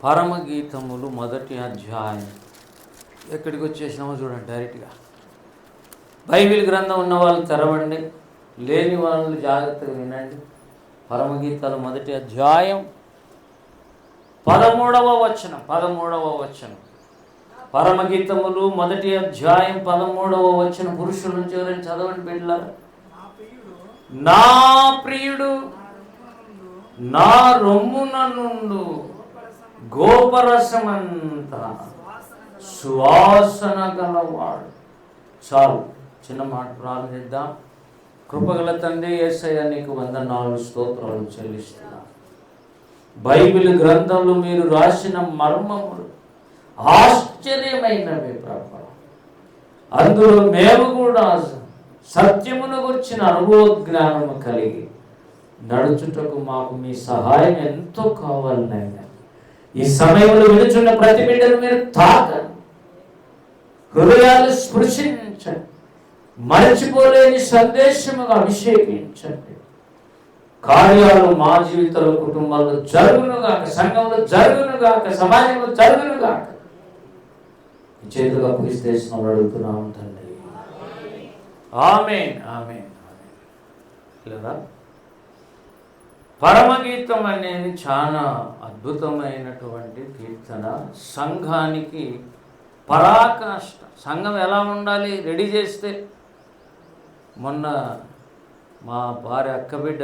పరమగీతములు మొదటి అధ్యాయం. ఎక్కడికి వచ్చేసినామో చూడండి డైరెక్ట్గా. బైబిల్ గ్రంథం ఉన్న వాళ్ళు తెరవండి, లేని వాళ్ళు జాగ్రత్తగా వినండి. పరమగీతాలు మొదటి అధ్యాయం 13వ వచనం. పరమగీతములు మొదటి అధ్యాయం 13వ వచనం. పురుషుల నుంచి ఎవరైనా చదవండి బిడ్డలారా. నా ప్రియుడు నా రొమ్మున నుండు గోపరసమంతా సువాసన గలవాడు. చాలు, చిన్న మాట ప్రారంభిద్దాం. కృపగల తండ్రి యేసయ్య, నీకు వందనాలు, స్తోత్రాలు చెల్లిస్తున్నా. బైబిల్ గ్రంథంలో మీరు రాసిన మర్మములు ఆశ్చర్యమైనవి ప్రభు. అందులో మేము కూడా సత్యమును గురించిన అనుభవ జ్ఞానము కలిగి నడుచుటకు మాకు మీ సహాయం ఎంతో కావాలనైనా ఈ సమయంలో వినుచున్న ప్రతి బిడ్డను మీరు తాకండి, హృదయాలు స్పృశించండి, మరచిపోలేని సందేశముగా అభిషేకించండి. కార్యాలు మా జీవితంలో, కుటుంబాల్లో జరుగునుగాక, సంఘంలో జరుగునుగాక, సమాజంలో జరుగునుగాక. చేతుగా పుస్తేసినప్పుడు అడుగుతున్నాం తండ్రి. ఆమేన్, ఆమేన్, ఆమేన్. పరమగీతం అనేది చాలా అద్భుతమైనటువంటి కీర్తన. సంఘానికి పరాకాష్ట. సంఘం ఎలా ఉండాలి రెడీ చేస్తే, మొన్న మా భార్య అక్కబిడ్డ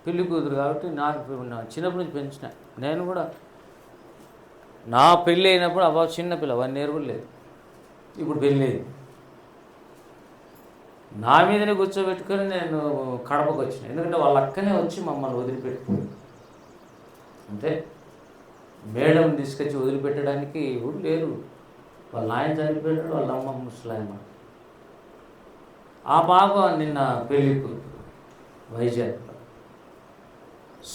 పెళ్లి కూతురు కాబట్టి నాకు చిన్నప్పటి నుంచి పెంచిన. నేను కూడా నా పెళ్ళి అయినప్పుడు అబ్బా చిన్నపిల్ల 1 year కూడా లేదు. ఇప్పుడు పెళ్ళి నా మీదనే కూర్చోబెట్టుకొని నేను కడపకు వచ్చిన. ఎందుకంటే వాళ్ళ అక్కనే వచ్చి మమ్మల్ని వదిలిపెట్టుకుంది. అంటే మేడం తీసుకొచ్చి వదిలిపెట్టడానికి ఎవరు లేరు. వాళ్ళ ఆయన చనిపోయాడు, వాళ్ళ అమ్మ ముసలాయమ్మ. ఆ పాప నిన్న పెళ్ళి కూతురు వైజాగ్లో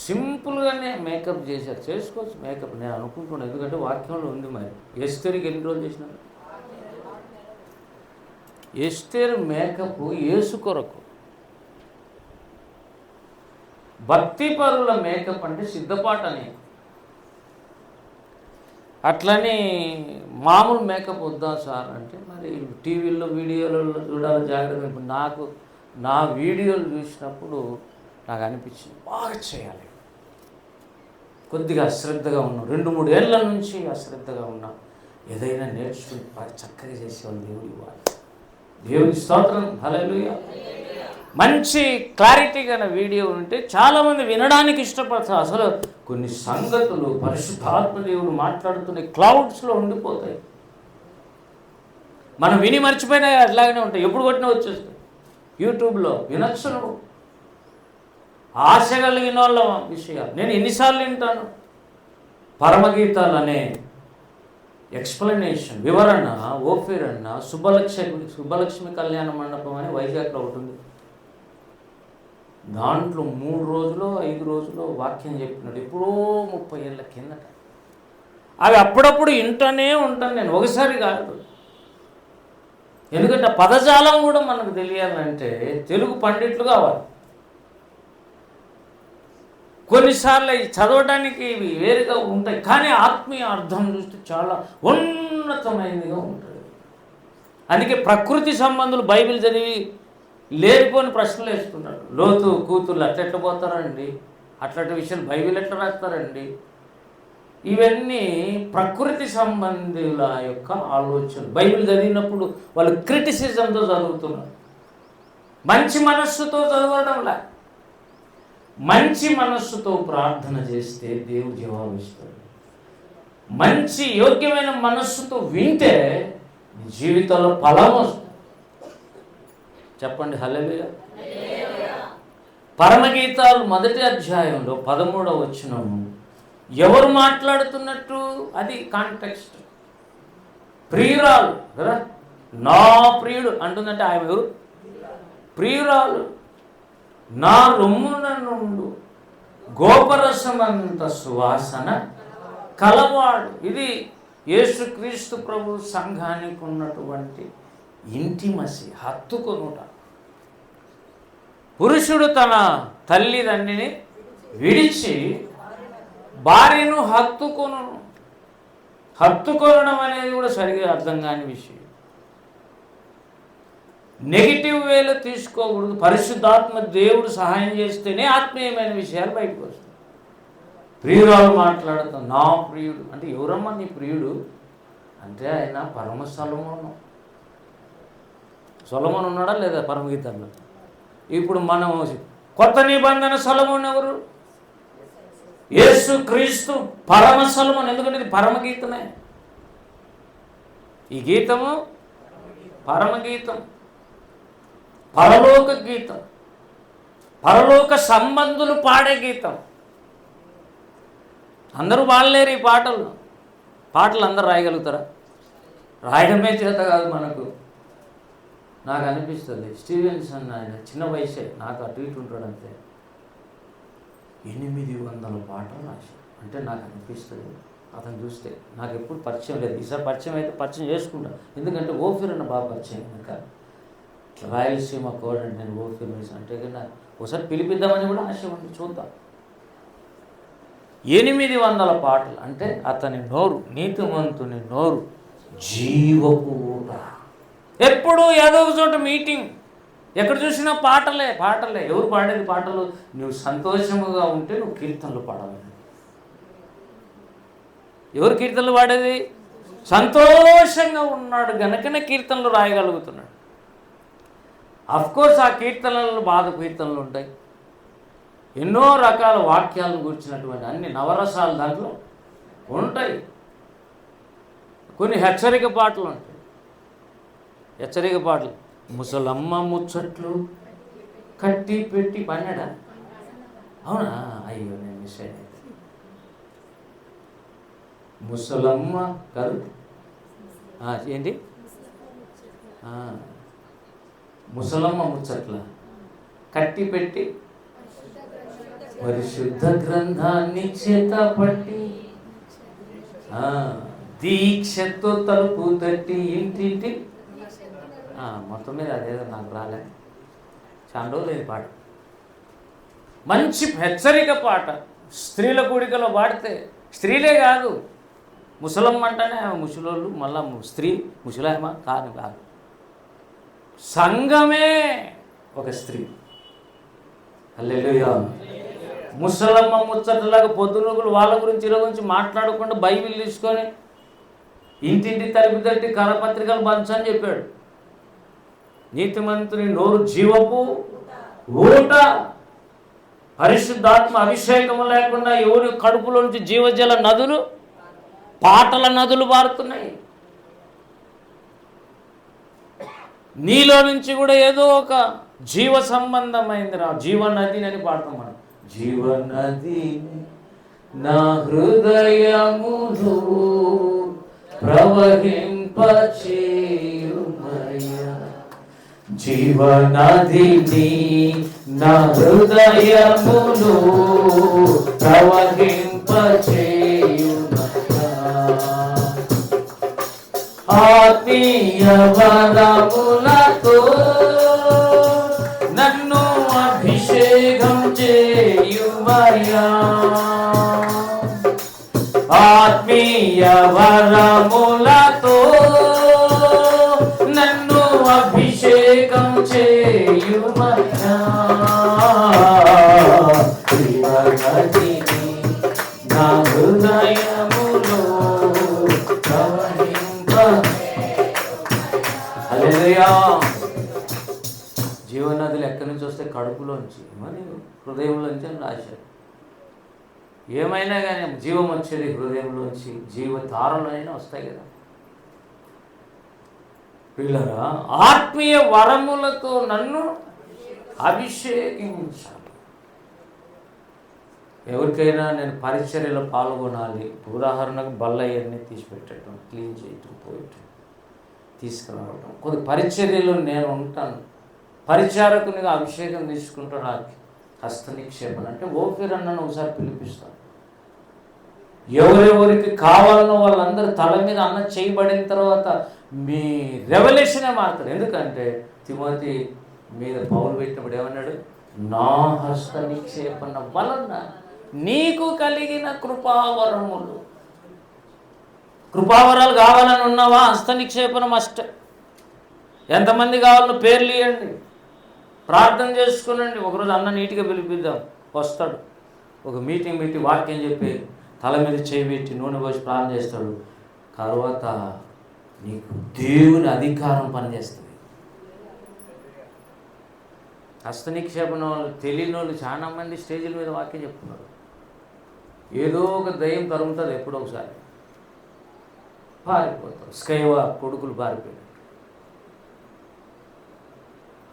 సింపుల్గానే మేకప్ చేశారు. చేసుకోవచ్చు మేకప్, నేను అనుకుంటున్నాను. ఎందుకంటే వాక్యంలో ఉంది. మరి ఎస్తేరికి ఎన్ని రోజులు చేసినారు? ఎస్తేరు మేకప్ యేసు కొరకు. భక్తిపరుల మేకప్ అంటే సిద్ధపాటు అని. అట్లని మామూలు మేకప్ వద్దా సార్ అంటే, మరి టీవీల్లో వీడియోలలో చూడాలి జాగ్రత్త. ఇప్పుడు నాకు నా వీడియోలు చూసినప్పుడు నాకు అనిపించింది బాగా చేయాలి. కొద్దిగా అశ్రద్ధగా ఉన్నాం, 2-3 ఏళ్ల నుంచి అశ్రద్ధగా ఉన్నాం. ఏదైనా నేర్చుకుని బాగా చక్కగా చేసేవాళ్ళు దేవుడు ఇవ్వాలి. దేవుని స్తోత్రం, హల్లెలూయా. మంచి క్లారిటీగా వీడియో ఉంటే చాలామంది వినడానికి ఇష్టపడతారు. అసలు కొన్ని సంగతులు పరిశుద్ధాత్మ దేవుడు మాట్లాడుతున్న క్లౌడ్స్లో ఉండిపోతాయి. మనం విని మర్చిపోయినా అట్లాగనే ఉంటాయి. ఎప్పుడు కొట్టినా వచ్చేస్తాయి. యూట్యూబ్లో వినొచ్చు. నువ్వు ఆశ కలిగిన వాళ్ళ విషయాలు నేను ఎన్నిసార్లు వింటాను. పరమగీతాలు అనే ఎక్స్ప్లెనేషన్, వివరణ, ఓఫీరన్న సుబ్బలక్ష్మి కళ్యాణ మండపం అని వైజాగ్లో ఉంటుంది. దాంట్లో 3 రోజులు 5 రోజులు వాక్యం చెప్పినాడు. ఎప్పుడో 30 ఏళ్ళ కిందట. అవి అప్పుడప్పుడు వింటూనే ఉంటాను నేను, ఒకసారి కాదు. ఎందుకంటే పదజాలం కూడా మనకు తెలియాలంటే తెలుగు పండితులు కావాలి. కొన్నిసార్లు అవి చదవడానికి ఇవి వేరుగా ఉంటాయి, కానీ ఆత్మీయ అర్థం చూస్తే చాలా ఉన్నతమైనదిగా ఉంటుంది. అందుకే ప్రకృతి సంబంధులు బైబిల్ చదివి లేనిపోని ప్రశ్నలు వేస్తున్నారు. లోతు కూతుర్లు అట్లెట్లా పోతారండి, అట్లాంటి విషయాలు బైబిల్ ఎట్లా రాస్తారండి. ఇవన్నీ ప్రకృతి సంబంధుల యొక్క ఆలోచన. బైబిల్ చదివినప్పుడు వాళ్ళు క్రిటిసిజంతో చదువుతున్నారు. మంచి మనస్సుతో చదవడంలా. మంచి మనస్సుతో ప్రార్థన చేస్తే దేవుడు జవాబు ఇస్తాడు. మంచి యోగ్యమైన మనస్సుతో వింటే జీవితంలో ఫలం వస్తుంది. చెప్పండి హల్లెలూయా. పరమగీతాలు మొదటి అధ్యాయంలో 13వ వచనం. ఎవరు మాట్లాడుతున్నట్టు? అది కాంటెక్స్ట్. ప్రియురాలు కదా, నా ప్రియుడు అంటుందంటే ఆయన ఎవరు? ప్రియురాలు. నా రొమ్మున నుండు గోపరసమంత సువాసన కలవాడు. ఇది యేసుక్రీస్తు ప్రభు సంఘానికి ఉన్నటువంటి ఇంటిమసి, హత్తుకొనుట. పురుషుడు తన తల్లిదండ్రిని విడిచి భార్యను హత్తుకొనడం అనేది కూడా సరిగా అర్థం కాని విషయం. నెగిటివ్ వేలో తీసుకోకూడదు. పరిశుద్ధాత్మ దేవుడు సహాయం చేస్తేనే ఆత్మీయమైన విషయాలు బయటకు వస్తాయి. ప్రియురాలు మాట్లాడుతాం, నా ప్రియుడు అంటే ఎవరమ్మా నీ ప్రియుడు అంటే ఆయన పరమ సొలొమోను ఉన్నాడా లేదా పరమగీతంలో? ఇప్పుడు మనం కొత్త నిబంధన సొలొమోను ఎవరు? యేసు క్రీస్తు పరమ సొలొమోను. ఎందుకంటే ఇది పరమగీతమే. ఈ గీతము పరమగీతం, పరలోక గీతం, పరలోక సంబంధులు పాడే గీతం. అందరూ పాడలేరు ఈ పాటలు అందరూ రాయగలుగుతారా? రాయడమే చేత కాదు మనకు. నాకు అనిపిస్తుంది స్టీవెన్సన్ ఆయన చిన్న వయసే, నాకు అటు ఇటు ఉంటాడు అంతే, 800 పాటలు రాశాడు. అంటే నాకు అనిపిస్తుంది అతను చూస్తే, నాకు ఎప్పుడు పరిచయం లేదు. ఈసారి పరిచయం అయితే పరిచయం చేసుకుంటా, ఎందుకంటే ఓఫీర్ అన్న బాగా పరిచయం కనుక. రాయలసీమ కోడ్ అంటే నేను ఓఫీర్ అంటే కన్నా ఒకసారి పిలిపిద్దామని కూడా ఆశ ఉంది, చూద్దాం. 800 పాటలు అంటే అతని నోరు, నీతిమంతుని నోరు జీవపు ఊట. ఎప్పుడు ఏదో ఒక చోట మీటింగ్, ఎక్కడ చూసినా పాటలే. ఎవరు పాడేది పాటలు? నువ్వు సంతోషముగా ఉంటే నువ్వు కీర్తనలు పాడాలి. ఎవరు కీర్తనలు పాడేది? సంతోషంగా ఉన్నాడు గనుకనే కీర్తనలు రాయగలుగుతున్నాడు. అఫ్కోర్స్ ఆ కీర్తనలు బాధ కీర్తనలు ఉంటాయి, ఎన్నో రకాల వాక్యాలను గురించినటువంటి అన్ని నవరసాలు దాంట్లో ఉంటాయి. కొన్ని హెచ్చరిక పాటలు ఉంటాయి. హెచ్చరిక పాటలు, ముసలమ్మ ముచ్చట్లు కట్టి పెట్టి పన్నాడా? అవునా? అయ్యో నేను మిస్ అయ్యాను. ముసలమ్మ కాదు ఏంటి? ముసలమ్మ ముచ్చట్ల కట్టి పెట్టి పరిశుద్ధ గ్రంథాన్ని చేత పట్టి దీక్షతో తలుపు తట్టి ఇంటింటి మొత్తం మీద అదేదో నాకు రాలే, చాలా రోజులు లేదు పాట. మంచి హెచ్చరిక పాట. స్త్రీల కూడికలో పాడితే, స్త్రీలే కాదు, ముసలమ్మ అంటేనే ముసలోళ్ళు, మళ్ళా స్త్రీ ముసలాయమ కాదు, సంఘమే ఒక స్త్రీ. హల్లెలూయా. ముసలమ్మ ముచ్చటలాగా పొద్దునూకులు వాళ్ళ గురించి ఇలా గురించి మాట్లాడకుండా బైబిల్ తీసుకొని ఇంటింటి తలుపు తట్టి కరపత్రికలు పంచని చెప్పాడు. నీతిమంతుని నోరు జీవపు ఊట. పరిశుద్ధాత్మ అభిషేకం లేకుండా ఎవరి కడుపులో నుంచి జీవజల నదులు, పాటల నదులు పారుతున్నాయి. నీలో నుంచి కూడా ఏదో ఒక జీవ సంబంధమైంది రా, జీవనది అని పాడతాం మనం. జీవనది నా హృదయములో ప్రవహింపచేయుమయ్యా, జీవనదిని నా హృదయములో ప్రవహింపచేయుమయ్యా, ఆత్మీయ వరములతో నన్ను అభిషేకం చేయుమయ్యా, ఆత్మీయ వరములతో నన్ను అభిషేకం చేయుమయ్యా, జీవనదిని నా హృదయములో హల్లెలూయా. జీవనదులు ఎక్కడి నుంచి వస్తే? కడుపులోంచి, మరి హృదయంలోంచి అని రాశారు. ఏమైనా కానీ జీవం వచ్చేది హృదయంలోంచి, జీవధారలైనా వస్తాయి కదా పిల్లరా. ఆత్మీయ వరములతో నన్ను అభిషేకించాలి. ఎవరికైనా నేను పరిచర్యలో పాల్గొనాలి, ఉదాహరణకు బల్లయ్యని తీసిపెట్టడం, క్లీన్ చేయటం, పోయటం, తీసుకురావడం, కొద్ది పరిచర్యలో నేను ఉంటాను, పరిచారకునిగా అభిషేకం తీసుకుంటాను. హస్త నిక్షేపణ అంటే ఓఫీర్ అన్నను ఒకసారి పిలిపిస్తాను. ఎవరెవరికి కావాలనో వాళ్ళందరూ తల మీద అన్న చేయబడిన తర్వాత మీ రెవల్యూషనే మారుతారు. ఎందుకంటే తిమోతి మీద పౌలు పెట్టినప్పుడు ఏమన్నాడు? నా హస్త నిక్షేపణ వలన నీకు కలిగిన కృపావరములు. కృపావరాలు కావాలని ఉన్నావా? హస్త నిక్షేపణ మస్ట్. ఎంతమంది కావాలో పేర్లు ఇవ్వండి, ప్రార్థన చేసుకునండి. ఒకరోజు అన్న నీట్గా పిలిపిద్దాం, వస్తాడు. ఒక మీటింగ్ పెట్టి వాక్యం చెప్పి తల మీద చేయి పెట్టి నూనె పోసి ప్రార్థన చేస్తాడు. తర్వాత నీకు దేవుని అధికారం పనిచేస్తుంది. హస్త నిక్షేపణ వాళ్ళు తెలియని వాళ్ళు చాలామంది స్టేజీల మీద వాక్యం చెప్తున్నారు. ఏదో ఒక దయ్యం తరుగుతుంది, ఎప్పుడో ఒకసారి పారిపోతారు. స్కైవ కొడుకులు పారిపోయారు.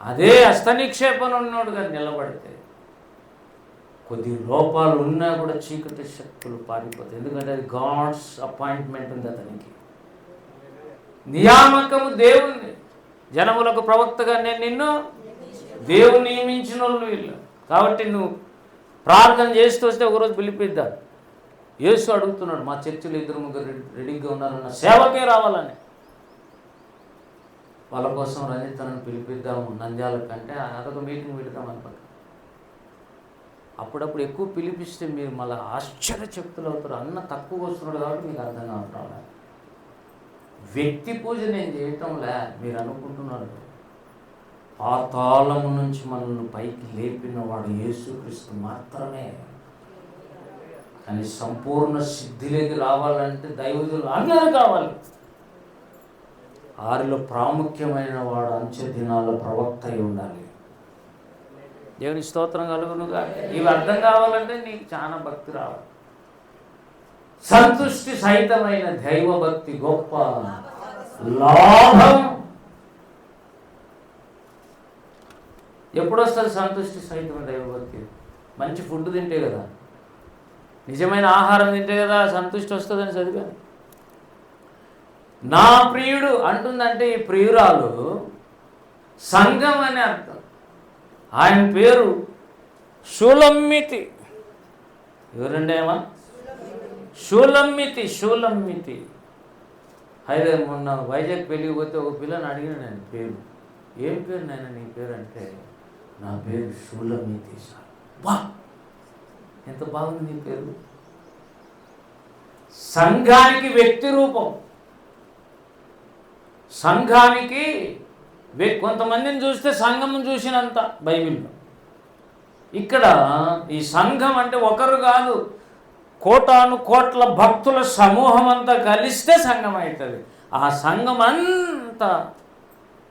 అదే హస్త నిక్షేపణ ఉన్నాడు కానీ నిలబడితే కొద్ది లోపాలు ఉన్నా కూడా చీకటి శక్తులు పారిపోతాయి. ఎందుకంటే అది గాడ్స్ అపాయింట్మెంట్ ఉంది అతనికి, నియామకము దేవుని. జనములకు ప్రవక్తగా నేను నిన్ను దేవుడు నియమించిన వాళ్ళు వీళ్ళు. కాబట్టి నువ్వు ప్రార్థన చేస్తూ వస్తే ఒకరోజు పిలిపిద్దాం. యేసు అడుగుతున్నాడు, మా చర్చిలో 2-3 రెడీగా ఉన్నారన్న సేవకే రావాలని. వాళ్ళ కోసం రంజితను పిలిపిద్దాము నంద్యాల కంటే అదొక మీటింగ్ పెడతాం అనుకుంటా. అప్పుడప్పుడు ఎక్కువ పిలిపిస్తే మీరు మళ్ళీ ఆశ్చర్యచక్తులు అవుతారు. అన్న తక్కువ వస్తున్నాడు కాబట్టి మీకు అర్థం కావట్లా. వ్యక్తి పూజ నేను చేయటంలే, మీరు అనుకుంటున్నారు. పాతాళము నుంచి మనల్ని పైకి లేపిన వాడు యేసుక్రీస్తు మాత్రమే. కానీ సంపూర్ణ సిద్ధిలోకి రావాలంటే దైవజనులు అందరూ కావాలి. వారిలో ప్రాముఖ్యమైన వాడు అంచె దినాల ప్రవక్త అయి ఉండాలి. దేవుని స్తోత్రం కలుగునుగా. ఇవి అర్థం కావాలంటే నీకు చాలా భక్తి రావాలి. సంతుష్టి సహితమైన దైవభక్తి గొప్ప లాభం. ఎప్పుడు వస్తుంది సంతుష్టి సహితమైన దైవభక్తి? మంచి ఫుడ్ తింటే కదా, నిజమైన ఆహారం తింటే కదా సంతుష్టి వస్తుందని చదివాను. నా ప్రియుడు అంటుందంటే ఈ ప్రియురాలు సంఘం అని అర్థం. ఆయన పేరు షూలమ్మితి. ఎవరండి ఏమా? షూలమ్మితి. అయితే మొన్న వైజాగ్ పెళ్ళికి పోతే ఒక పిల్లని అడిగిన నేను పేరు, ఏం పేరు నాయన నీ పేరు అంటే, నా పేరు షూలమ్మితి సార్. వా, ఎంత బాగుంది నీ పేరు. సంఘానికి వ్యక్తి రూపం. సంఘానికి కొంతమందిని చూస్తే సంఘం చూసినంత బైబిల్లో. ఇక్కడ ఈ సంఘం అంటే ఒకరు కాదు, కోటాను కోట్ల భక్తుల సమూహం అంతా కలిస్తే సంఘం అవుతుంది. ఆ సంఘం అంతా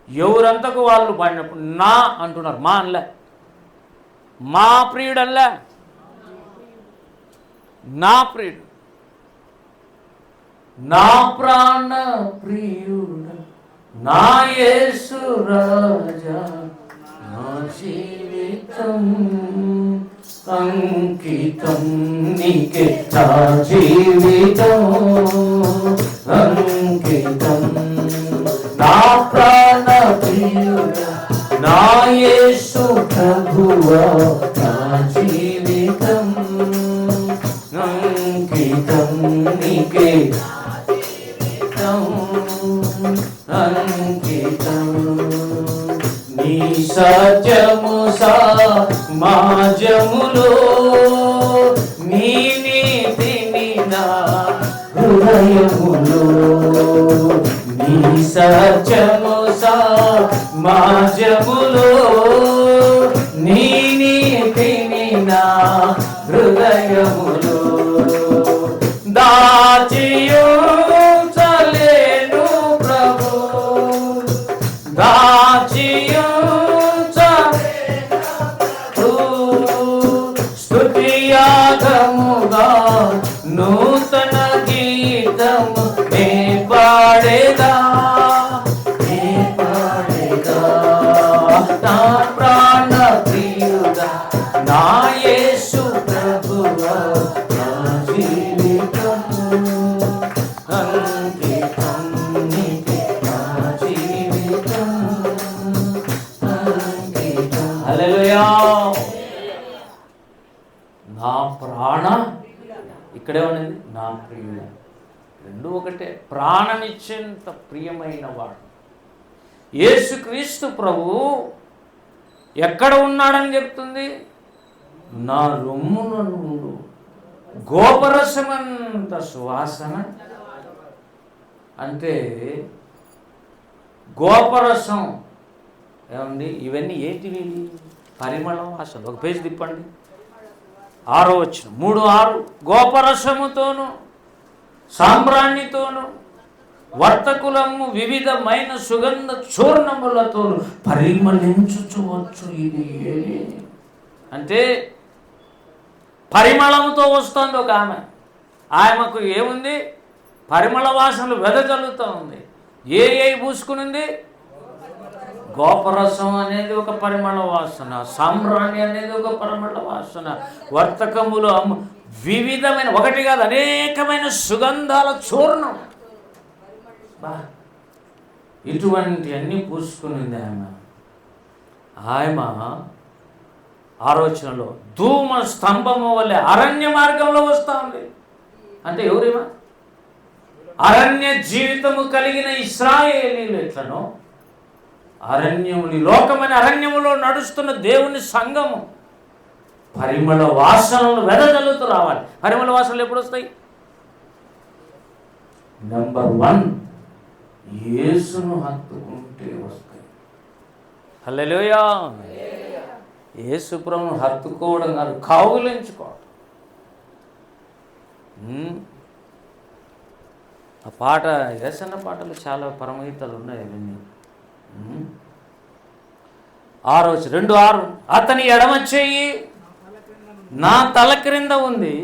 ఎవరంతకు వాళ్ళు పడినప్పుడు నా అంటున్నారు. మా అనలే, మా ప్రియుడల్లా, నా ప్రియుడు, నా ప్రాణ ప్రియుడు, నా యేసు రాజా, నా జీవితం అంకితం నీకే, నా జీవితం అంకితం, నా ప్రాణ ప్రియుడా, నా యేసు ప్రభువా, నా జీవితం అంకితం నీకే, అంకితం. నీ సత్యము సమాజములో నీ నీతిని నా హృదయములో, నీ సత్యము సమాజములో నీ నీతిని నా హృదయములో దాచియు స్తుతియాగముగా నూతన గీతము నే పాడేదా, నా ప్రాణ ప్రియుడా, నా యేసు ప్రభువా, నా జీవితం అంకితం నీకే, నా జీవితం అంకితం. హల్లెలూయా. నా ప్రాణ, ఇక్కడే ఉన్నది నా ప్రియుడు. రెండు ఒకటే. ప్రాణమిచ్చేంత ప్రియమైన వాడు యేసుక్రీస్తు ప్రభు ఎక్కడ ఉన్నాడని చెప్తుంది? నా రొమ్మున నుండు గోపరసమంత సువాసన అంటే గోపరసం ఏమండి? ఇవన్నీ ఏంటివి? పరిమళ వాసన. ఒక పేజీ తిప్పండి, 6వ వచనం, 3:6. గోపరసముతోను సాంబ్రాణితోను వర్తకులము వివిధమైన సుగంధ చూర్ణములతోను పరిమళించుచవచ్చు. ఇది అంటే పరిమళంతో వస్తుంది ఒక ఆమెకు ఏముంది? పరిమళ వాసనలు వెదజల్లుతూ ఉంది. ఏ పూసుకునింది? గోపరసం అనేది ఒక పరిమళ వాసన, సాంబ్రాణి అనేది ఒక పరిమళ వాసన, వర్తకములు వివిధమైన, ఒకటి కాదు అనేకమైన సుగంధాల చూర్ణం. ఇటువంటి అన్నీ పూసుకునింది ఆమె. 6వ వచనంలో ధూమ స్తంభము వల్లే అరణ్య మార్గంలో వస్తూ ఉంది. అంటే ఎవరేమా? అరణ్య జీవితము కలిగిన ఇశ్రాయేలీలు ఎట్లనో అరణ్యముని లోకమని అరణ్యములో నడుస్తున్న దేవుని సంఘము పరిమళ వాసనలు వెదజల్లుతూ రావాలి. పరిమళ వాసనలు ఎప్పుడు వస్తాయి? నెంబర్ 1, యేసును హత్తుకుంటే వస్తాయి. హల్లెలూయా. యేసు ప్రభువును హత్తుకోవడం కాదు, కౌగిలించుకోవడం. ఆ పాట, యేసన్న పాటలు చాలా పరమగీతాలు ఉన్నాయి. అవన్నీ 6:2-6. అతని ఎడమ చెయ్యి నా తల క్రింద ఉంది,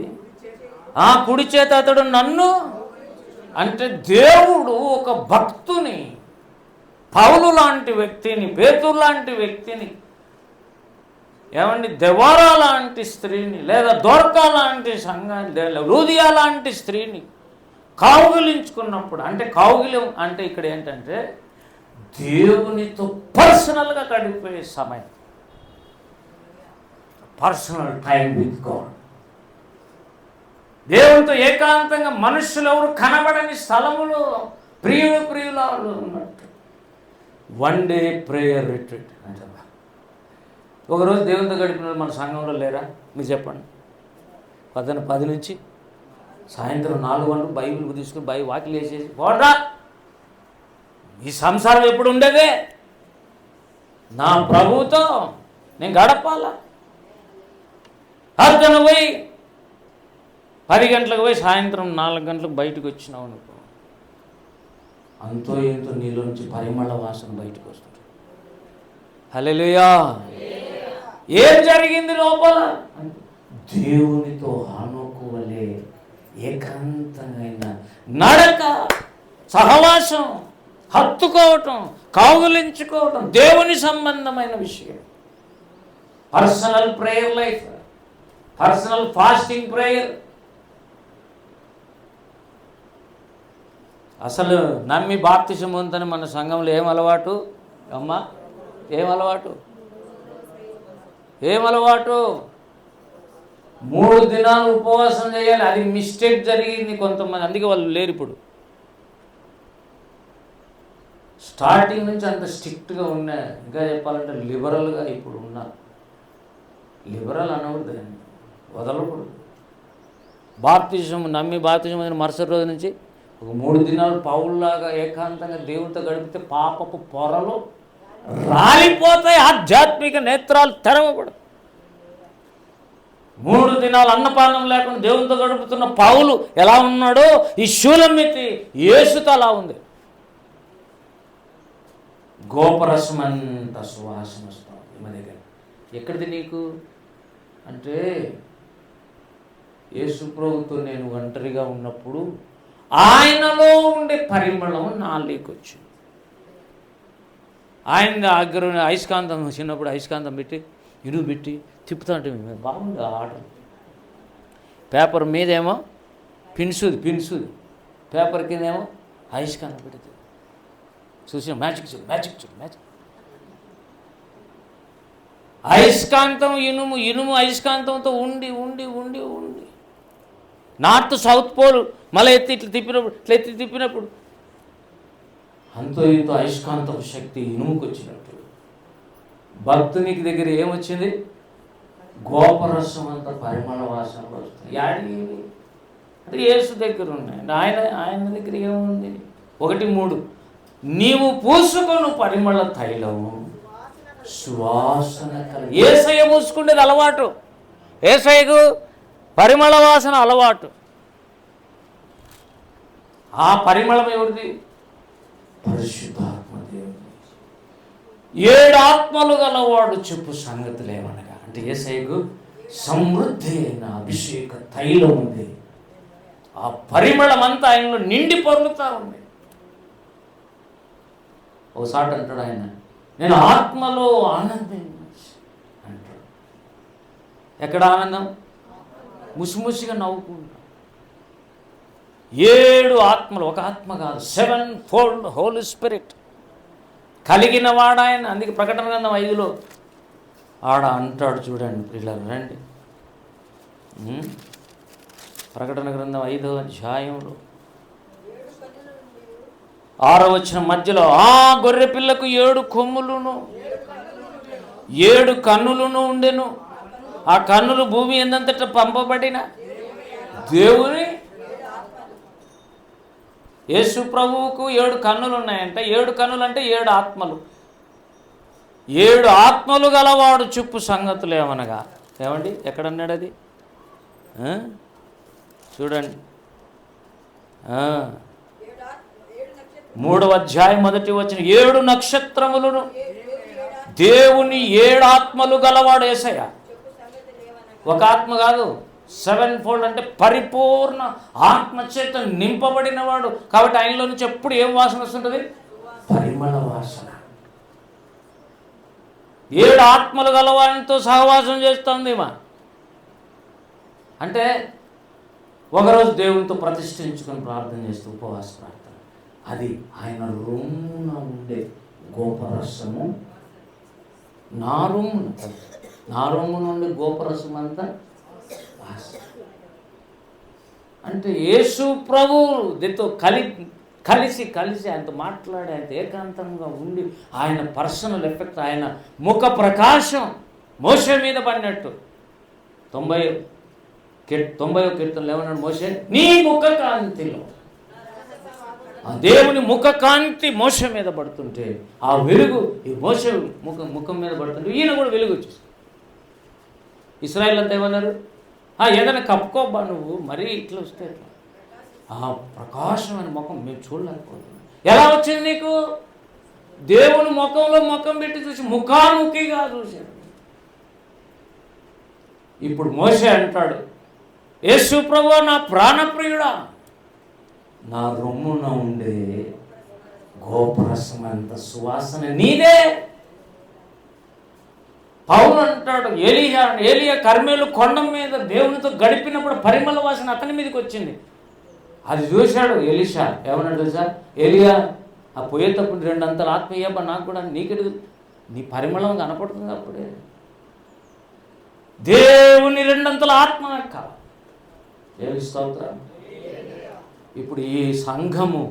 ఆ కుడి చేత అతడు నన్ను. అంటే దేవుడు ఒక భక్తుని, పౌలు లాంటి వ్యక్తిని, పేతురు లాంటి వ్యక్తిని, ఏమండి దెబోరా లాంటి స్త్రీని, లేదా దోర్కా లాంటి సంఘాన్ని, లూదియా లాంటి స్త్రీని కౌగిలించుకున్నప్పుడు, అంటే కౌగిలం అంటే ఇక్కడ ఏంటంటే దేవునితో పర్సనల్గా గడిపే సమయం, పర్సనల్ టైం విత్ గాడ్. దేవునితో ఏకాంతంగా మనుషులు ఎవరు కనబడని స్థలములో ప్రియులాలు ఉన్నట్టు. 1 డే ప్రేయర్ రిట్రీట్ అంటే ఒకరోజు దేవునితో గడిపిన మన సంఘంలో లేరా? మీరు చెప్పండి. పొద్దున్న 10 నుంచి సాయంత్రం 4 గంటలు బైబిల్ తీసుకుని వాకిలు వేసేసి పోరా, ఈ సంసారం ఎప్పుడు ఉండేదే, నా ప్రభువుతో నేను గడపాలా. అర్ధన పోయి 10 గంటలకు పోయి సాయంత్రం 4 గంటలకు బయటకు వచ్చినావు అనుకో, అంతో ఎంతో నీలో నుంచి పరిమళ వాసన బయటకు వస్తుంది. హల్లెలూయా. ఏం జరిగింది లోపల? దేవునితో హానోకు వలె ఏకాంతమైన నడక, సహవాసం, హత్తుకోవటం, కౌగిలించుకోవటం, దేవుని సంబంధమైన విషయం. Personal prayer life, personal fasting prayer. అసలు నమ్మి బాప్తిసం పొందని మన సంఘంలో ఏం అలవాటు అమ్మా? ఏం అలవాటు? 3 దినాలు ఉపవాసం చేయాలి. అది మిస్టేక్ జరిగింది కొంతమంది, అందుకే వాళ్ళు లేరు ఇప్పుడు. స్టార్టింగ్ నుంచి అంత స్ట్రిక్ట్గా ఉన్నాయి. ఇంకా చెప్పాలంటే లిబరల్గా ఇప్పుడు ఉన్నారు. లిబరల్ అనకూడదు, దాన్ని వదలకూడదు. బాప్తిజం నమ్మి బాప్తిజం మరుసటి రోజు నుంచి ఒక 3 దినాలు పౌల్లాగా ఏకాంతంగా దేవునితో గడిపితే పాపపు పొరలు రాలిపోతాయి, ఆధ్యాత్మిక నేత్రాలు తెరవకూడదు. 3 దినాలు అన్నపానం లేకుండా దేవునితో గడుపుతున్న పౌలు ఎలా ఉన్నాడో ఈ షూలమ్మితి యేసుతో అలా ఉంది. గోపరసం అంత సువాసన వస్తుంది మన దగ్గర. ఎక్కడిది నీకు అంటే యేసు ప్రభువుతో నేను ఒంటరిగా ఉన్నప్పుడు ఆయనలో ఉండే పరిమళం నాలోకి వచ్చింది. ఆయన దగ్గర అయస్కాంతం చిన్నప్పుడు అయస్కాంతం పెట్టి ఇనుగు పెట్టి తిప్పుతా అంటే బాగుంది ఆర్డర్. పేపర్ మీదేమో పిన్సుది పేపర్ కిందేమో అయస్కాంతం పెడితే చూసిన మ్యాజిక్ అయస్కాంతం ఇనుము అయస్కాంతంతో ఉండి నార్త్ సౌత్ పోల్ మళ్ళీ ఇట్లా తిప్పినప్పుడు అంతో ఇంతో అయస్కాంతం శక్తి ఇనుముకు వచ్చినట్టు భక్తునికి దగ్గర ఏమొచ్చింది? గోపరసం అంత పరిమళ వాసన వస్తుంది. యాడి అంటే యేసు దగ్గర ఉన్నాయి. ఆయన దగ్గర ఏముంది? 1:3 నీవు పూసుకొను పరిమళ తైలము సువాసన యేసయ్య పూసుకునేది అలవాటు. యేసయ్యకు పరిమళ వాసన అలవాటు. ఆ పరిమళం ఎవరిది? పరిశుద్ధాత్మ దేవుడి. 7 ఆత్మలు గలవాడు చెప్పు సంగతులు ఏమనగా, అంటే యేసయ్యకు సమృద్ధి అయిన అభిషేక తైలం ఉంది. ఆ పరిమళం అంతా ఆయనలో నిండి పొర్లుతూ ఉంది. ఒకసారి అంటాడు ఆయన, నేను ఆత్మలో ఆనందించి అంటాడు. ఎక్కడ ఆనందం? ముసిముసిగా నవ్వుకుంటా. 7 ఆత్మలు, ఒక ఆత్మ కాదు, 7 ఫోల్డ్ హోలీ స్పిరిట్ కలిగిన వాడు ఆయన. అందుకే ప్రకటన గ్రంథం 5లో ఆడ అంటాడు చూడండి పిల్లలు, రండి. ప్రకటన గ్రంథం 5వ అధ్యాయంలో 6వ వచనం మధ్యలో, ఆ గొర్రె పిల్లకు 7 కొమ్ములును 7 కన్నులను ఉండెను. ఆ కన్నులు భూమి ఎందంతట పంపబడిన దేవుని. యేసు ప్రభువుకు 7 కన్నులు ఉన్నాయంట. 7 కన్నులు అంటే 7 ఆత్మలు. 7 ఆత్మలు గలవాడు చెప్పు సంగతులు ఏమనగా, ఏమండి ఎక్కడన్నాడు అది? చూడండి, 3వ అధ్యాయం 1వ వచనం, 7 నక్షత్రములను దేవుని 7 ఆత్మలు గలవాడు యేసయ్య. ఒక ఆత్మ కాదు, 7 ఫోల్డ్ అంటే పరిపూర్ణ ఆత్మచేత నింపబడిన వాడు. కాబట్టి ఆయనలో నుంచి ఎప్పుడు ఏం వాసన వస్తుంటుంది? పరిమళ వాసన. 7 ఆత్మలు గలవాడితో సహవాసం చేస్తుంది మా. అంటే ఒకరోజు దేవునితో ప్రతిష్ఠించుకొని ప్రార్థన చేస్తూ ఉపవాస ప్రార్థన, అది ఆయన రొమ్మున ఉండే గోపరసము. నా రొమ్ము నుండి గోపరసం అంతా అంటే యేసు ప్రభు దీంతో కలిసి ఆయనతో మాట్లాడి ఆయనతో ఏకాంతంగా ఉండి ఆయన పర్సనల్ ఎఫెక్ట్, ఆయన ముఖ ప్రకాశం మోషే మీద పడినట్టు. 90వ కీర్తనలో ఏమన్నాడు మోషే? నీ ముఖ కాంతిలో, ఆ దేవుని ముఖ కాంతి మోషే మీద పడుతుంటే ఆ వెలుగు ఈ మోషే ముఖం మీద పడుతుంటే ఈయన కూడా వెలుగు వచ్చేసి. ఇశ్రాయేల్ అంతా ఏమన్నారు? ఏదైనా కప్పుకోబ్బా నువ్వు, మరీ ఇట్లా వస్తే ఎట్లా? ఆ ప్రకాశమైన ముఖం మేము చూడలేకపోతున్నాం. ఎలా వచ్చింది నీకు? దేవుని ముఖంలో ముఖం పెట్టి చూసి ముఖాముఖిగా చూశాడు. ఇప్పుడు మోషే అంటాడు, యేసు ప్రభువా నా ప్రాణప్రియుడా, నా రొమ్మున ఉండే గోపరసం అంత సువాసన నీదే. పౌలు అంటాడు, ఏలియా కర్మేలు కొండ మీద దేవునితో గడిపినప్పుడు పరిమళ వాసన అతని మీదకి వచ్చింది. అది చూశాడు ఎలీషా. ఏమన్నాడు తెలుసా? ఏలియా ఆ పోయేటప్పుడు 2 అంతల ఆత్మ ఇయ్యబ్బా నాకు కూడా, నీకెడు నీ పరిమళం కనపడుతుంది. అప్పుడే దేవుని 2 అంతల ఆత్మ నాకు కావాలి. దేవుని స్తోత్రం. ఇప్పుడు ఈ సంఘము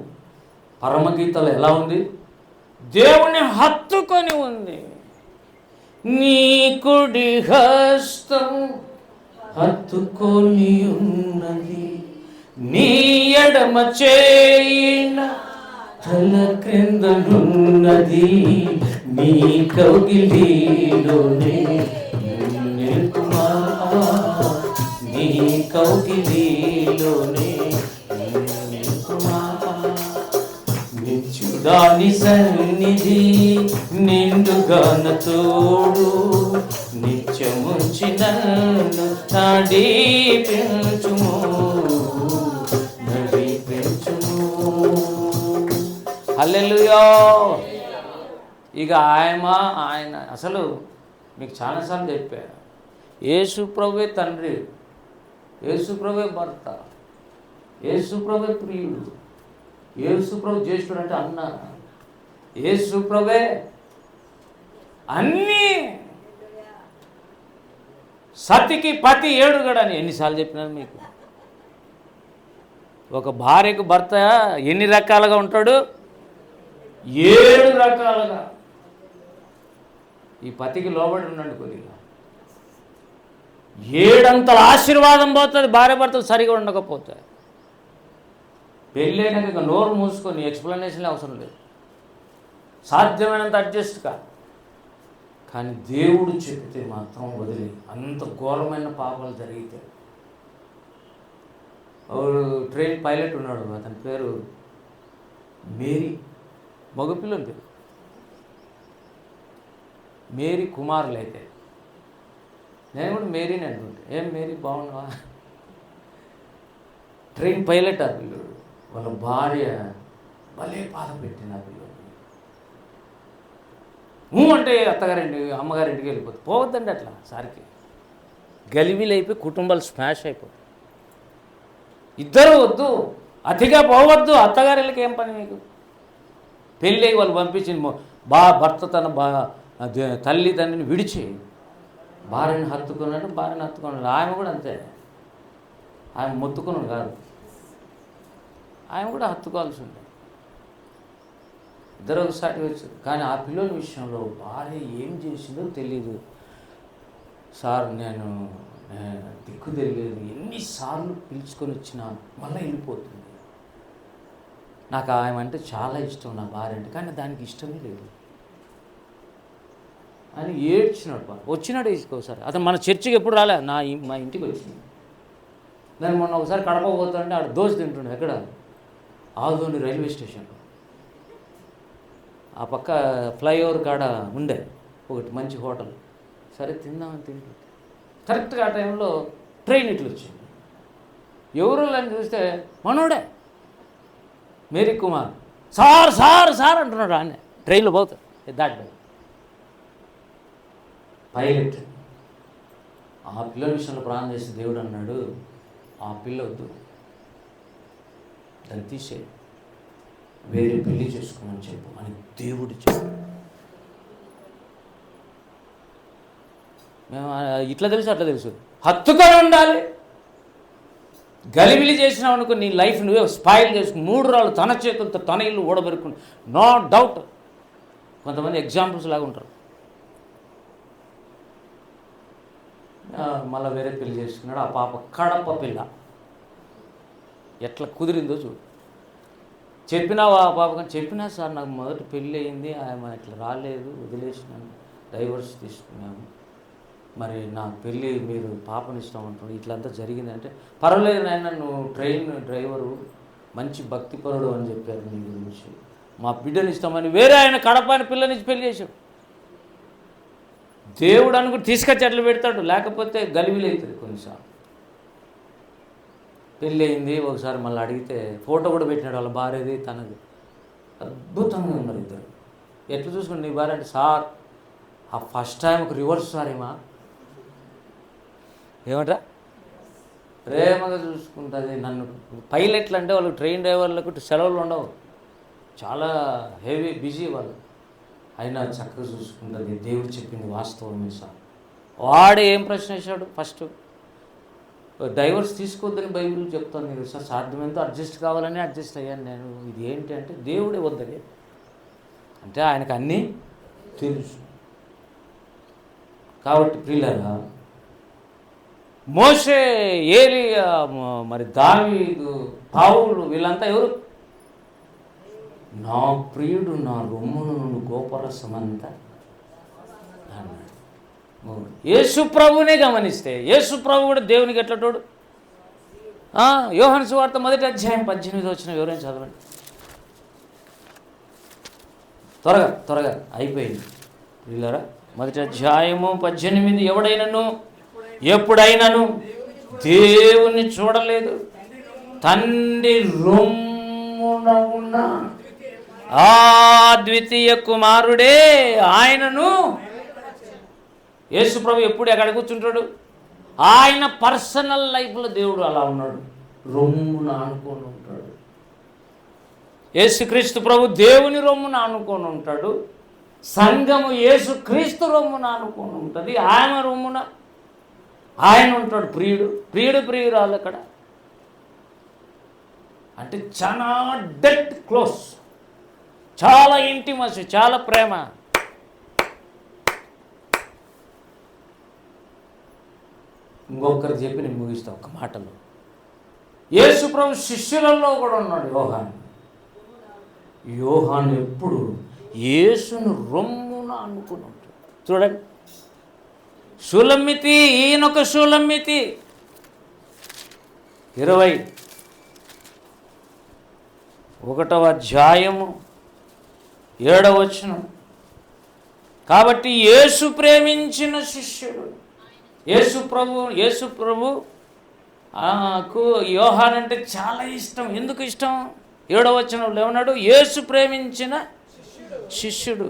పరమగీతలో ఎలా ఉంది? దేవుని హత్తుకొని ఉంది. నీ కుడి హస్తం హత్తుకొని ఉన్నది, నీ ఎడమ చేయిన తల క్రిందనున్నది, నీ కౌగిలిలోనే నీ కౌగిలిలోనే నిత్యుడాని సన్నిధి నిండుగాన తోడు, నిత్యముంచి నన్ను నడిపించుము. హల్లెలూయా. ఇక ఆయన అసలు మీకు చాలాసార్లు చెప్పాను, యేసు ప్రభువే తండ్రి, యేసు ప్రభువే భర్త, యేసు ప్రభువే ప్రియుడు, యేసు ప్రభు జ్యేష్ఠుడు అంటే అన్న, యేసు ప్రభువే అన్నీ. సతికి పతి ఏడుగడని ఎన్నిసార్లు చెప్పినాను మీకు? ఒక భార్యకు భర్త ఎన్ని రకాలుగా ఉంటాడు? 7 రకాలుగా. ఈ పతికి లోబడి ఉండండి కొద్దిగా. 7 అంతల ఆశీర్వాదం పోతుంది భార్య భర్తలు సరిగా ఉండకపోతే. పెళ్ళి అయినాక ఇక నోరు మూసుకొని ఎక్స్ప్లెనేషన్లే అవసరం లేదు, సాధ్యమైనంత అడ్జస్ట్ కా. కానీ దేవుడు చెప్తే మాత్రం వదిలి, అంత ఘోరమైన పాపాలు జరిగితే. ట్రైన్ పైలట్ ఉన్నాడు, అతని పేరు మేరీ, మగపిల్లని పేరు మేరీ కుమారులు. అయితే నేను కూడా మేరీని అంటుంటే, ఏం మేరీ బాగున్నావా? ట్రైన్ పైలట్ ఆ పిల్లడు. వాళ్ళ భార్య భలే బాధ పెట్టింది ఆ పిల్లడు. అంటే అమ్మగారింటికి వెళ్ళిపోతుంది. పోవద్దండి అట్లా, సారికి గలిబిలు అయిపోయి కుటుంబాలు స్మాష్ అయిపోతాయి. ఇద్దరు వద్దు, అతిగా పోవద్దు. అత్తగారిళ్ళకి ఏం పని మీకు? పెళ్ళి వాళ్ళు పంపించింది భర్త తన తల్లి తండ్రిని విడిచి భార్యను హత్తుకున్నాడు, భార్యను హత్తుకున్నాడు. ఆమె కూడా అంతే, ఆమె మొత్తుకున్నాడు కాదు, ఆమె కూడా హత్తుకోవాల్సి ఉంటుంది. ఇద్దరు ఒకసారి వచ్చారు. కానీ ఆ పిల్లల విషయంలో భార్య ఏం చేసిందో తెలియదు. సార్ నేను దిక్కు తెలియదు, ఎన్నిసార్లు పిలుచుకొని వచ్చినా మళ్ళీ వెళ్ళిపోతుంది. నాకు ఆమె అంటే చాలా ఇష్టం, నా భార్య అంటే, కానీ దానికి ఇష్టమే లేదు అని ఏడ్చినాడు. వచ్చినాడు ఒకసారి. అతను మన చర్చికి ఎప్పుడు రాలే, మా ఇంటికి వచ్చింది. నేను మొన్న ఒకసారి కడప పోతుంటే ఆడ దోశ తింటుండే. ఎక్కడ? ఆదోని రైల్వే స్టేషన్లో. ఆ పక్క ఫ్లైఓవర్ కాడ ఉండే ఒకటి మంచి హోటల్. సరే తిందామని తింటుంటే కరెక్ట్గా ఆ టైంలో ట్రైన్ ఇట్లు వచ్చింది. ఎవరు అని చూస్తే మనోడే, Mary Kumar. Sir sir sir అంటున్నాడు. ఆయన ట్రైన్లో పోతా దాటి పైలట్. ఆ పిల్లల విషయంలో ప్రాణం చేసి దేవుడు అన్నాడు, ఆ పిల్ల వద్దు, దాన్ని తీసే, వేరే పెళ్లి చేసుకోమని చెప్పు అని దేవుడు చెప్పు. మేము ఇట్లా తెలుసు అట్లా తెలుసు, హత్తుకొని ఉండాలి. గలిబిలి చేసినావు అనుకో, నీ లైఫ్ నువ్వే స్పాయిల్ చేసుకుని 3 రాళ్ళు తన చేతులతో తన ఇల్లు ఓడబెరుకుని. నో డౌట్ కొంతమంది ఎగ్జాంపుల్స్ లాగా ఉంటారు. మళ్ళీ వేరే పెళ్లి చేసుకున్నాడు. ఆ పాప కడప పిల్ల. ఎట్లా కుదిరిందో చూడు. చెప్పినావా ఆ పాప? కానీ చెప్పినా సార్, నాకు మొదటి పెళ్ళి అయింది, ఆమె ఇట్లా రాలేదు, వదిలేసినాను, డైవర్స్ తీసుకున్నాము, మరి నాకు పెళ్ళి మీరు పాపని ఇస్తామంటున్నాడు, ఇట్లంతా జరిగిందంటే, పర్వాలేదు నాయన, నువ్వు ట్రైన్ డ్రైవరు, మంచి భక్తిపరుడు అని చెప్పారు నీ గురించి, మా బిడ్డని ఇస్తామని వేరే ఆయన కడపని పిల్లనిచ్చి పెళ్లి చేశాడు. దేవుడు అనుకుని తీసుకొచ్చి అట్లా పెడతాడు, లేకపోతే గలిబిలి అవుతుంది. కొన్నిసార్లు పెళ్ళి అయింది, ఒకసారి మళ్ళీ అడిగితే ఫోటో కూడా పెట్టినాడు, వాళ్ళ భార్యది తనది. అద్భుతంగా ఉన్నారు ఇద్దరు. ఎట్లా చూసుకుని నీ భార్య అంటే, సార్ ఆ ఫస్ట్ టైం ఒక రివర్స్ సార్ ఏమంటా ప్రేమగా చూసుకుంటుంది నన్ను. పైలట్లు అంటే వాళ్ళు ట్రైన్ డ్రైవర్లకు సెలవులు ఉండవు, చాలా హెవీ బిజీ వాళ్ళు, అయినా చక్కగా చూసుకుంటుంది. దేవుడు చెప్పింది వాస్తవమే సార్. వాడు ఏం ప్రశ్న వేశాడు? ఫస్ట్ డైవర్స్ తీసుకోవద్దని బైబిల్ చెప్తాను నేను సార్, సాధ్యమైనంత అడ్జస్ట్ కావాలని అడ్జస్ట్ అయ్యాను నేను. ఇది ఏంటి అంటే దేవుడే వద్దని, అంటే ఆయనకు అన్నీ తెలుసు. కాబట్టి ప్రియులారా, మోషే, ఏలియా, మరి దావీదు, పౌలు, వీళ్ళంతా ఎవరు? నా ప్రియుడు నా రొమ్ముల నుండి గోపరసమంతా అన్నాడు. యేసు ప్రభువునే గమనిస్తే, యేసు ప్రభు కూడా దేవునికి ఎట్లటోడు. యోహాను సువార్త 1వ అధ్యాయం 18వ వచనం ఎవరైనా చదవండి. త్వరగా అయిపోయింది పిల్లరా. 1వ అధ్యాయము 18. ఎవడైనాను ఎప్పుడైనాను దేవుని చూడలేదు, తండ్రి రొమ్మున ఉన్న ఆ ద్వితీయ కుమారుడే ఆయనను. యేసు ప్రభు ఎప్పుడు ఎక్కడ కూర్చుంటాడు? ఆయన పర్సనల్ లైఫ్లో దేవుడు అలా ఉన్నాడు, రొమ్మున ఆనుకొని ఉంటాడు. యేసుక్రీస్తు ప్రభు దేవుని రొమ్మున ఆనుకొని ఉంటాడు. సంఘము యేసుక్రీస్తు రొమ్మున ఆనుకొని ఉంటుంది. ఆయన రొమ్మున ఆయన ఉంటాడు. ప్రియురాలు అక్కడ అంటే చాలా డెట్ క్లోజ్, చాలా ఇంటిమసీ, చాలా ప్రేమ. ఇంకొకరు చెప్పి నేను ముగిస్తా ఒక మాటలో. యేసు ప్రభు శిష్యులలో కూడా ఉన్నాడు యోహాను. యోహాను ఎప్పుడు యేసును రొమ్మున అనుకుని ఉంటాడు. చూడండి, షూలమ్మితి, ఈయనొక షూలమ్మితి. 21వ అధ్యాయము 7వ వచనం. కాబట్టి యేసు ప్రేమించిన శిష్యుడు, యేసు ప్రభు యోహాను అంటే చాలా ఇష్టం. ఎందుకు ఇష్టం? 7వ వచనంలో ఏమన్నాడు? యేసు ప్రేమించిన శిష్యుడు.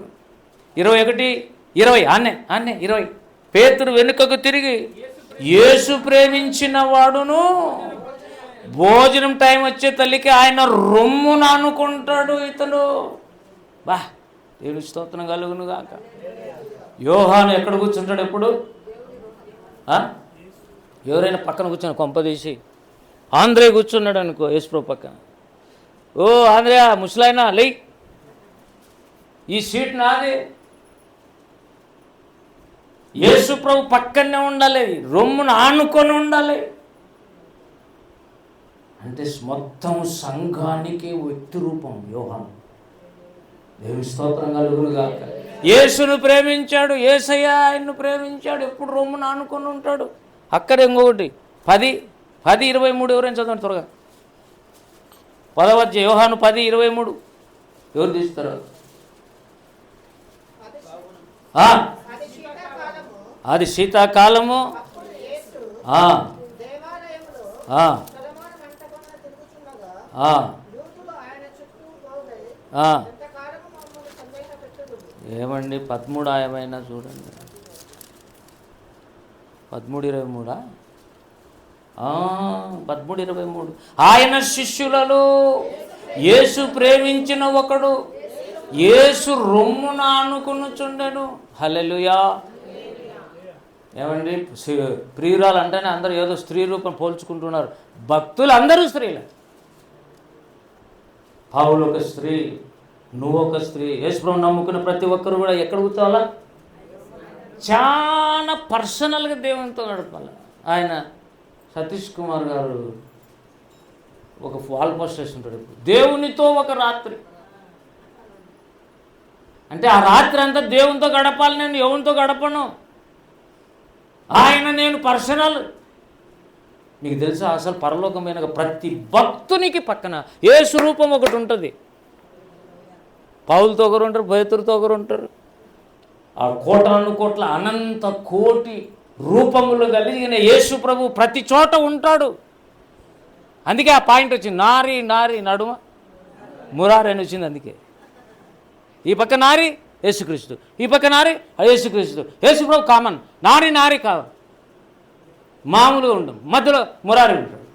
21:20 ఆన్నే 20. పేతురు వెనుకకు తిరిగి యేసు ప్రేమించిన వాడును భోజనం టైం వచ్చే తల్లికి ఆయన రొమ్మున అనుకుంటాడు ఇతను. బా, దేవుని స్తోత్రం కలుగును గాక. యోహాను ఎక్కడ కూర్చుంటాడు ఎప్పుడు? ఎవరైనా పక్కన కూర్చొని కొంపదీసి ఆంధ్రే కూర్చున్నాడు అనుకో యేసుప్రభు పక్కన, ఓ ఆంధ్రయా ముసలాయనా లే, ఈ సీట్ నాది. యేసుప్రభు పక్కనే ఉండాలి, రొమ్మును ఆనుకొని ఉండాలి. అంటే మొత్తం సంఘానికి వ్యక్తి రూపం యోహాను. దేవుని స్తోత్రం కలుగును గాక. యేసును ప్రేమించాడు, యేసయ్య ఆయన్ను ప్రేమించాడు, ఎప్పుడు రొమ్మును ఆనుకొని ఉంటాడు. అక్కడ ఇంకొకటి 10:23 ఎవరైనా చదవండి త్వరగా. 10వ యోహాను 10:23 ఎవరు తీస్తారు? అది శీతాకాలము. ఏమండి 13 ఆయమైనా చూడండి, 13:23 13:23. ఆయన శిష్యులలో యేసు ప్రేమించిన ఒకడు యేసు రొమ్మున ఆనుకునుచుండెను. హల్లెలూయా. ఏమండి, ప్రియురాలు అంటేనే అందరూ ఏదో స్త్రీ రూపం పోల్చుకుంటున్నారు. భక్తులు అందరూ స్త్రీలే. పౌలు ఒక స్త్రీ, నువ్వు ఒక స్త్రీ. యేసుప్రభువును నమ్ముకున్న ప్రతి ఒక్కరు కూడా ఎక్కడ కూర్చోవాలా? చాలా పర్సనల్గా దేవునితో గడపాలి. ఆయన సతీష్ కుమార్ గారు ఒక వాల్ పోస్ట్ వేస్తుంటాడు, దేవునితో ఒక రాత్రి. అంటే ఆ రాత్రి అంతా దేవునితో గడపాలి. నేను ఎవరితో గడపను, ఆయన నేను పర్సనల్. మీకు తెలుసా, అసలు పరలోకమైన ప్రతి భక్తునికి పక్కన యేసు రూపం ఒకటి ఉంటుంది. పౌలుతో ఒకరు ఉంటారు, పేతురుతో ఒకరు ఉంటారు. ఆ కోట్ల అనంత కోటి రూపములు కలిగిన యేసు ప్రభు ప్రతి చోట ఉంటాడు. అందుకే ఆ పాయింట్ వచ్చింది, నారి నడుమ మురారి అని వచ్చింది. అందుకే ఈ పక్క నారి యేసుక్రీస్తు, ఈ పక్క నారి యేసుక్రీస్తు. యేసు ప్రభు కామన్, నారి కాదు, మామూలుగా ఉండడం, మధ్యలో మురారి ఉంటాడు.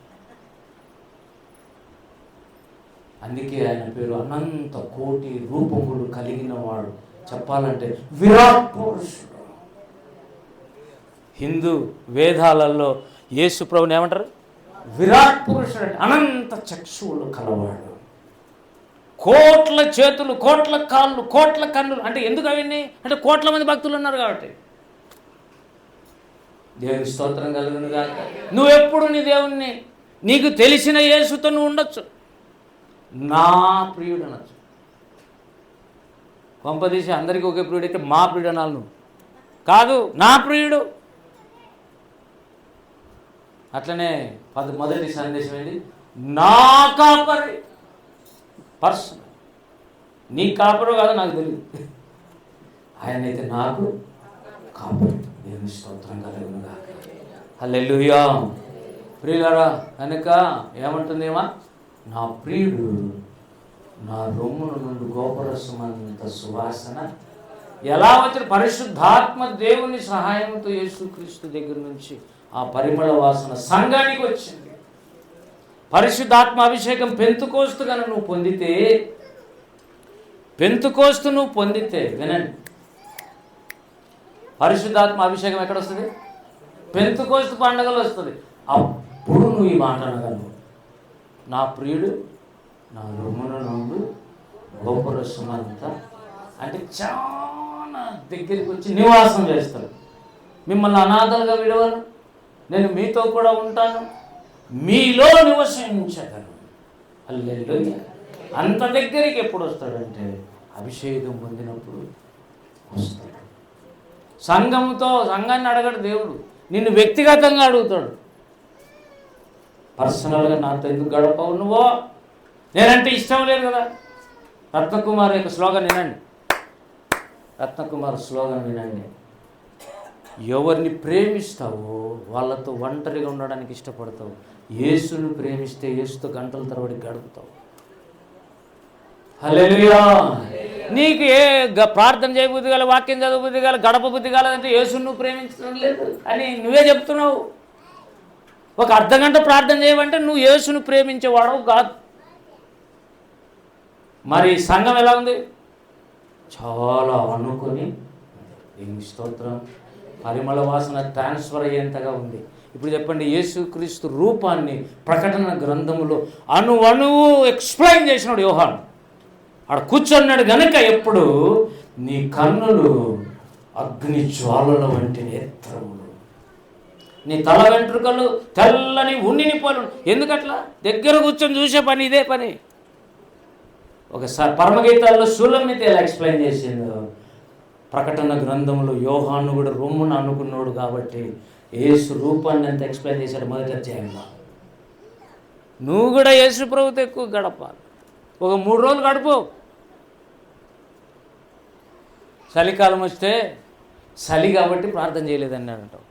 అందుకే ఆయన పేరు అనంత కోటి రూపములు కలిగిన వాడు. చెప్పాలంటే విరాట్ పురుషుడు. హిందూ వేదాలలో యేసు ప్రభుని ఏమంటారు? విరాట్ పురుషుడు. అనంత చక్షువులు కలవాడు, కోట్ల చేతులు, కోట్ల కాళ్ళు, కోట్ల కన్నులు. అంటే ఎందుకు అవన్నీ? అంటే కోట్ల మంది భక్తులు ఉన్నారు కాబట్టి. దేవుని స్తోత్రం కలుగును గాక. నువ్వెప్పుడు నీ దేవుణ్ణి, నీకు తెలిసిన యేసుతో నువ్వు ఉండొచ్చు. నా ప్రియుడు అనొచ్చు. కొంపదీసి అందరికీ ఒకే ప్రియుడు అయితే మా ప్రియుడు అనాలి నువ్వు కాదు, నా ప్రియుడు. అట్లనే మొదటి సందేశం ఏంటి? నా కాపరి. పర్సనల్. నీ కాపరు కాదు నాకు తెలియదు, ఆయనైతే నాకు కాపరి. దేవుని స్తోత్రం కలుగును గాక. హల్లెలూయా. ప్రియులారా, కనుక ఏమంటుందేమా? నా ప్రియుడు నా రొమ్ముల నుండి గోపరసమంత సువాసన ఎలా వచ్చిన? పరిశుద్ధాత్మ దేవుని సహాయంతో యేసుక్రీస్తు దగ్గర నుంచి ఆ పరిమళ వాసన సంఘానికి వచ్చింది. పరిశుద్ధాత్మ అభిషేకం పెంతుకోస్తు కనుక నువ్వు పొందితే వినండి, పరిశుద్ధాత్మ అభిషేకం ఎక్కడ వస్తుంది? పెంతుకోస్తు పండుగలు వస్తుంది. అప్పుడు నువ్వు ఈ మాట అనగలవు, నా ప్రియుడు నా రొమ్ముల నుండి గోపరసమంతా. అంటే చాలా దగ్గరికి వచ్చి నివాసం చేస్తాడు. మిమ్మల్ని అనాథలుగా విడవను, నేను మీతో కూడా ఉంటాను. మీలో నివసించగలను. హల్లెలూయా. అంత దగ్గరికి ఎప్పుడు వస్తాడంటే అభిషేకం పొందినప్పుడు వస్తాడు. సంఘాన్ని అడగడు దేవుడు, నిన్ను వ్యక్తిగతంగా అడుగుతాడు. పర్సనల్గా నాతో ఎందుకు గడపవు నువ్వో, నేనంటే ఇష్టం లేదు కదా. రత్నకుమార్ యొక్క స్లోగన్ వినండి, రత్నకుమార్ స్లోగన్ వినండి. ఎవరిని ప్రేమిస్తావో వాళ్ళతో ఒంటరిగా ఉండడానికి ఇష్టపడతావు. యేసును ప్రేమిస్తే యేసుతో గంటల తరబడి గడుపుతావు. హల్లెలూయా. నీకు ప్రార్థన చేయబుద్ధి గల, వాక్యం చదవబుద్ధి గల, గడప బుద్ధి కాలేదంటే యేసును నువ్వు ప్రేమించడం లేదు అని నువ్వే చెప్తున్నావు. ఒక అర్ధగంట ప్రార్థన చేయమంటే నువ్వు యేసును ప్రేమించేవాడవు కాదు. మరి సంఘం ఎలా ఉంది? చాలా అనుకొని, దేవుని స్తోత్రం, పరిమళ వాసన ట్రాన్స్ఫర్ అయ్యేంతగా ఉంది. ఇప్పుడు చెప్పండి, యేసుక్రీస్తు రూపాన్ని ప్రకటన గ్రంథములో అణువు ఎక్స్ప్లెయిన్ చేసినాడు యోహాను. ఆడ కూర్చున్నాడు గనుక ఎప్పుడు నీ కన్నులు అగ్ని జ్వాలల వంటి నేత్రములు, నీ తల వెంట్రుకలు తెల్లని ఉన్నిని పోలు. ఎందుకట్లా? దగ్గర కూర్చొని చూసే పని ఇదే పని. ఒకసారి పరమగీతాల్లో సులమిత ఎలా ఎక్స్ప్లెయిన్ చేసిందో, ప్రకటన గ్రంథంలో యోహాను కూడా రొమ్మున అనుకున్నాడు కాబట్టి యేసు రూపాన్ని ఎంత ఎక్స్ప్లెయిన్ చేశాడు మొదటి అధ్యాయంలో. నువ్వు కూడా యేసు ప్రభుతో ఎక్కువ గడపాలి. ఒక 3 రోజులు గడుపు. చలికాలం వస్తే చలి కాబట్టి ప్రార్థన చేయలేదని అంటావు.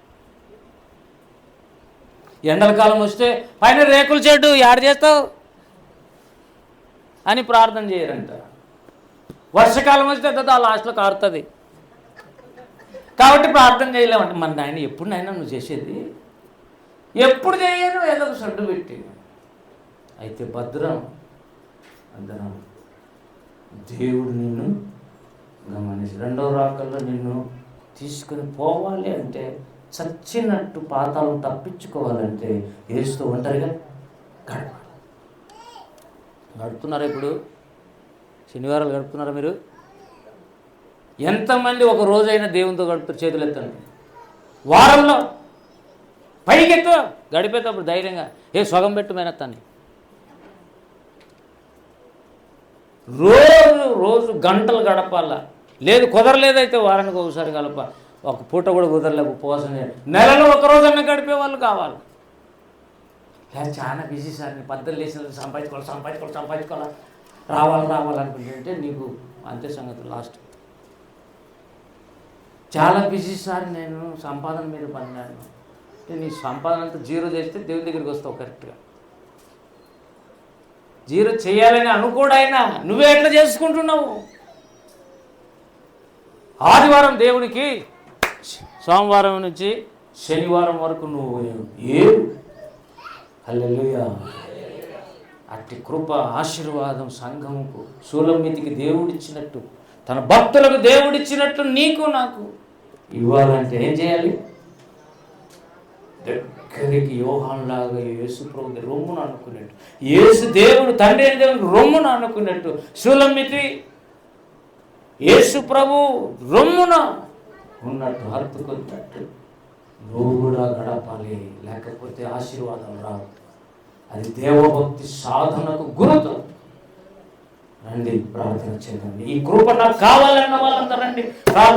ఎండల కాలం వస్తే పైన రేకుల చెడ్డు యాడ్ చేస్తావు అని ప్రార్థన చేయరంట. వర్షాకాలం వస్తే ఆ లాస్ట్లో కారుతుంది కాబట్టి ప్రార్థన చేయలేమంట. మన నాయన ఎప్పుడు నాయన నువ్వు చేసేది? ఎప్పుడు చేయను, ఏదో ఒక సడ్డు పెట్టి. అయితే భద్రం అందరం దేవుడు నిన్ను గమనించి రెండవ రాకల్లో నిన్ను తీసుకుని పోవాలి అంటే, చచ్చినట్టు పాతాలను తప్పించుకోవాలంటే యేసుతో ఒంటరిగా గడపాలి. గడుపుతున్నారా? ఇప్పుడు శనివారాలు గడుపుతున్నారా మీరు? ఎంతమంది ఒక రోజైనా దేవునితో గడుపుతారు? చేతులు ఎత్తండి. వారంలో పైకెత్తు, గడిపేటప్పుడు ధైర్యంగా సగం పెట్టు మేనత్తాన్ని. రోజు గంటలు గడపాలా. లేదు కుదరలేదైతే వారానికి ఒకసారి కలప. ఒక పూట కూడా కుదరలేదు ఉపవాసం. నెలలో ఒక రోజన్నా గడిపే వాళ్ళు కావాలి. లేదు చాలా బిజీ సార్, నీ పద్ధతులు లేచిన సంపాదించుకోవాలి రావాలనుకుంటే నీకు అంతే సంగతి. లాస్ట్ చాలా బిజీ సార్, నేను సంపాదన మీద పడినాను అంటే నీ సంపాదన అంతా జీరో చేస్తే దేవుని దగ్గరికి వస్తావు కరెక్ట్గా. జీరో చేయాలని అనుకోడైనా నువ్వే ఎట్లా చేసుకుంటున్నావు? ఆదివారం దేవునికి, సోమవారం నుంచి శనివారం వరకు నువ్వు ఏడు. హల్లెలూయా. అట్టి కృప ఆశీర్వాదం సంఘముకు, సూలమితికి దేవుడిచ్చినట్టు, తన భక్తులకు దేవుడిచ్చినట్టు నీకు నాకు ఇవ్వాలంటే ఏం చేయాలి? దగ్గరికి యోహానులాగా యేసు ప్రభుని రొమ్మును అనుకున్నట్టు, యేసు దేవుడు తండ్రి అయిన దేవునికి రొమ్మును అనుకున్నట్టు, సూలమితి యేసు ప్రభు రొమ్మున ఉన్నట్టు హత్తుకున్నట్టు నువ్వు కూడా గడపాలి. లేకపోతే ఆశీర్వాదం రావు. అది దేవభక్తి సాధనకు గురుతం. రండి ప్రార్థన చేయండి. ఈ కృప నాకు కావాలన్న వాళ్ళందరూ రండి ప్రార్థన